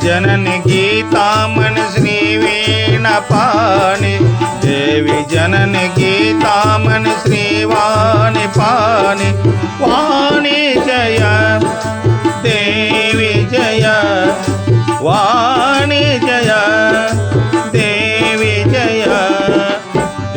जननी गीतामणि श्री वीणापाणि देवी जननी गीतामणि श्री वाणी पाणि वाणी जय देवी जय वाणी जय देवी जय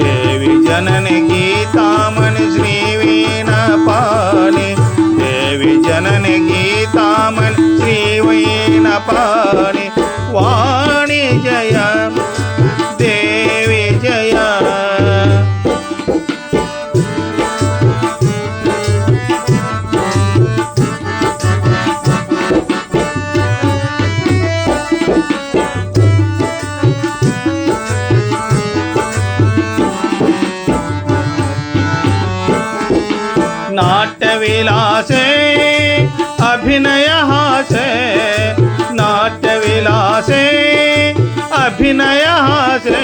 देवी जननी गीतामणि श्री वीणापाणि देवी जननी गीतामणि श्री वीणापाणि वाणी जय देवी जय नाट्यविलासे अभिनय हासे नाट्यविलासे अभिनय हासे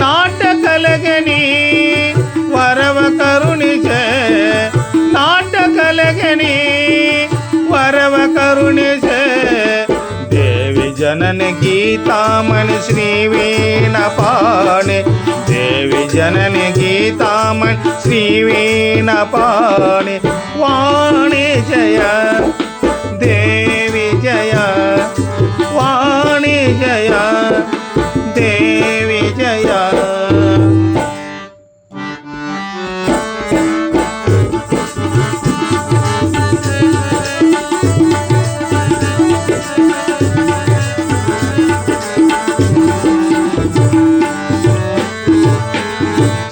नाटकलगनी वरव करुणिसे नाटकलगनी वरव करुणिसे देवी जननी गीतामणि श्री वीणापाणि देवी जननी गीतामणि श्री वीणापाणि वाणी जय देवी जय वाणी जय देवी जय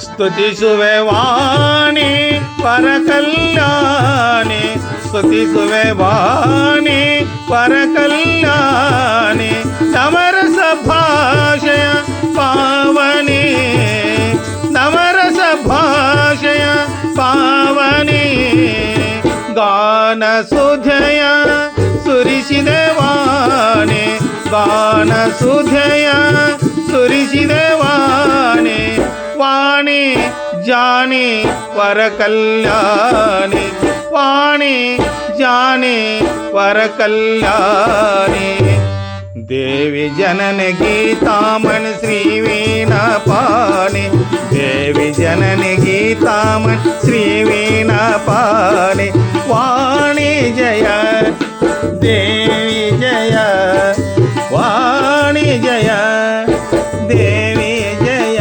स्तुतिसुवे वाणी परकल्याणि स्तुतिसुवे वाणी परकल्याणि नवरस भाषय पावनी नवरस भाषय पावनी गान सुधय सुरिशिदेवानि गान सुधय सुरिशिदेवानि वाणी जानी वरकल्याणि वाणी जानी वरकल्याणि देवी जननी गीतामणि श्री वीणापाणि देवी जननी गीतामणि श्री वीणापाणि वाणी जय देवी जय वाणी जय देवी जय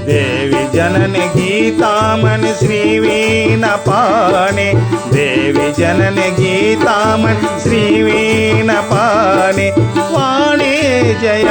देवी जननी गीतामणि श्री वीणापाणि देवी जननी गीतामणि श्री वीणापाणि वाणी जय